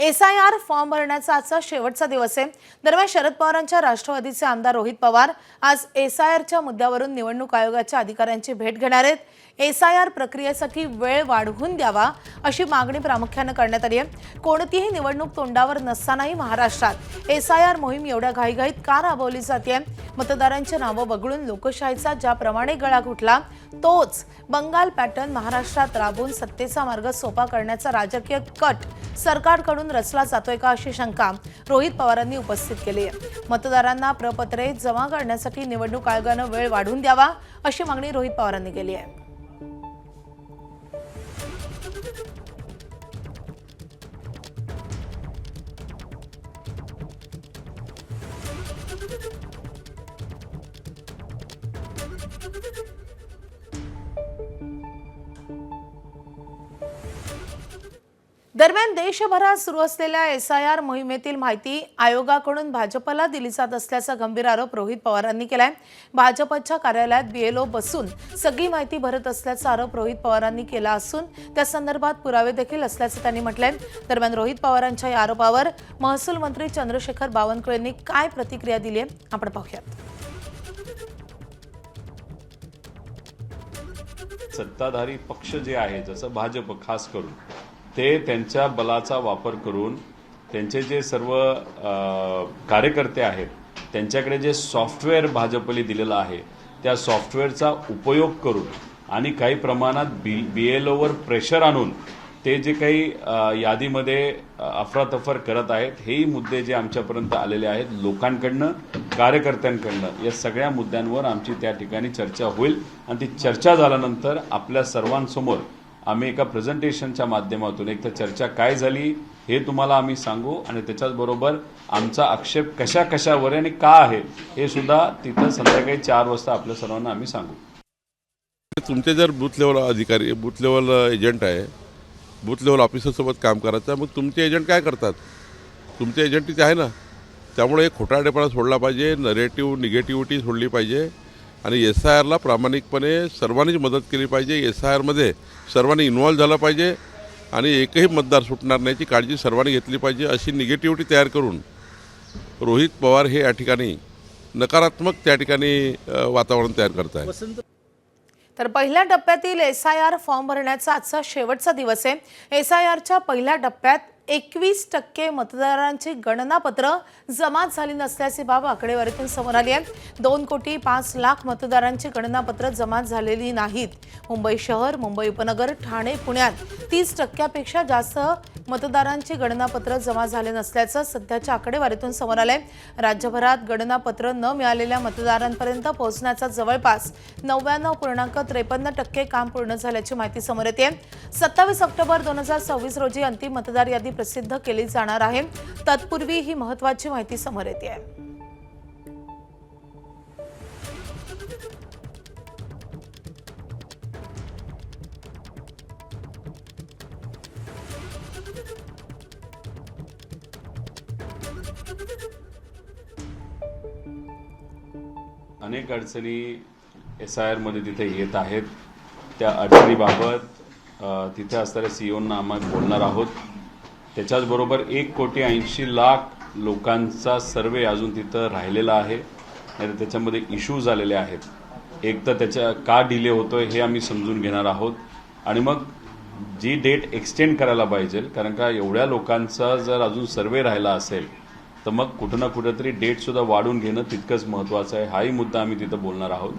SIR form भरण्याचा आजचा शेवटचा दिवस आहे। दरम्यान शरद पवारांच्या राष्ट्रवादीचे आमदार रोहित पवार आज SIRच्या मुद्द्यावरून निवडणूक आयोगाच्या अधिकाऱ्यांची भेट घेणार आहेत। SIR प्रक्रियेसाठी वेळ वाढवून द्यावा अशी मागणी प्रामुख्याने करण्यात आली आहे। कोणतीही निवडणूक तोंडावर नसतानाही महाराष्ट्रात SIR मोहीम एवढ्या घाईघाईत का राबवली जाते? मतदारांची नावं वगळून लोकशाहीचा ज्याप्रमाणे गळा घुटला तोच बंगाल पॅटर्न महाराष्ट्रात राबवून सत्तेचा मार्ग सोपा करण्याचा राजकीय कट सरकारकडून रचला जातोय का अशी शंका रोहित पवारांनी उपस्थित केली आहे। मतदारांना प्रपत्रे जमा करण्यासाठी निवडणूक आयोगाने वेळ वाढवून द्यावा अशी मागणी रोहित पवारांनी केली आहे। दरम्यान देशभरात सुरू असलेल्या SIR मोहिमेतील माहिती आयोगाकडून भाजपला दिली जात असल्याचा गंभीर आरोप रोहित पवारांनी केलाय। भाजपच्या कार्यालयात BLO बसून सगळी माहिती भरत असल्याचा आरोप रोहित पवारांनी केला असून त्या संदर्भात पुरावे देखील असल्याचं त्यांनी म्हटलंय। दरम्यान रोहित पवारांच्या या आरोपावर महसूल मंत्री चंद्रशेखर बावनकुळे यांनी काय प्रतिक्रिया दिली आहे आपण पाहूयात। सत्ताधारी पक्ष जे आहे जसं भाजप खास करून ते त्यांच्या बलाचा वापर करून त्यांचे जे सर्व कार्यकर्ते आहेत त्यांच्याकडे जे सॉफ्टवेअर भाजपने दिलेलं आहे त्या सॉफ्टवेअरचा उपयोग करून आणि काही प्रमाणात BLOवर प्रेशर आणून ते जे काही यादीमध्ये अफरातफर करत आहेत हेही मुद्दे जे आमच्यापर्यंत आलेले आहेत लोकांकडनं कार्यकर्त्यांकडनं या सगळ्या मुद्द्यांवर आमची त्या ठिकाणी चर्चा होईल आणि ती चर्चा झाल्यानंतर आपल्या सर्वांसमोर आम्ही एका प्रेझेंटेशनच्या माध्यमातून एक तर चर्चा काय झाली हे तुम्हाला आम्ही सांगू आणि त्याच्याच बरोबर आमचा आक्षेप कशावर आणि का आहे हे सुद्धा तिथं संध्याकाळी 4 वाजता आपल्या सर्वांना आम्ही सांगू। तुमचे जर बूथ लेवल अधिकारी बूथ लेवल एजंट आहे बूथ लेवल ऑफिसरसोबत काम करायचं मग तुमचे एजंट काय करतात? तुमचे एजंट तिथे आहे ना, त्यामुळे खोटारडेपणा सोडला पाहिजे, निगेटिव्हिटी सोडली पाहिजे आणि SIRला प्रामाणिकपणे सर्वांनीच मदत केली पाहिजे। SIRमध्ये सर्वांनी इन्व्हॉल्व झालं पाहिजे आणि एकही मतदार सुटणार नाहीची काळजी सर्वांनी घेतली पाहिजे अशी निगेटिव्हिटी तयार करून रोहित पवार हे या ठिकाणी नकारात्मक त्या ठिकाणी वातावरण तयार करत आहेत। तर पहिल्या टप्प्यातील SIR फॉर्म भरण्याचा आजचा शेवटचा दिवस आहे। SIRच्या पहिल्या टप्प्यात 21% मतदारांची गणनापत्र जमा झाली नसल्याची बाब आकडेवारीतून समोर आली आहे। 2,05,00,000 मतदारांची गणनापत्र जमा झालेली नाहीत। मुंबई शहर, मुंबई उपनगर, ठाणे, पुण्यात 30%पेक्षा जास्त मतदारांची गणनापत्र जमा झाले नसल्याचं सध्याच्या आकडेवारीतून समोर आलंय। राज्यभरात गणनापत्र न मिळालेल्या मतदारांपर्यंत पोहोचण्याचा जवळपास 99.53% काम पूर्ण झाल्याची माहिती समोर येते। 27 ऑक्टोबर 2026 रोजी अंतिम मतदार यादी प्रसिद्ध केली जाणार आहे। तत्पूर्वी ही महत्त्वाची माहिती समोर येते आहे। अनेक अडचणी SIR मध्ये तिथे येत आहेत। त्या अडचणीबाबत तिथे असणाऱ्या CEOंना आम्ही बोलणार आहोत। त्याच्याचबरोबर 1,80,00,000 लोकांचा सर्वे अजून तिथं राहिलेला आहे आणि त्याच्यामध्ये इश्यूज आलेले आहेत। एक तर त्याच्या का डिले होतोय हे आम्ही समजून घेणार आहोत आणि मग जी डेट एक्सटेंड करायला पाहिजे कारण का एवढ्या लोकांचा जर अजून सर्वे राहिला असेल तर मग कुठं ना कुठेतरी डेट सुद्धा वाढवून घेणं तितकंच महत्त्वाचं आहे। हाही मुद्दा आम्ही तिथं बोलणार आहोत।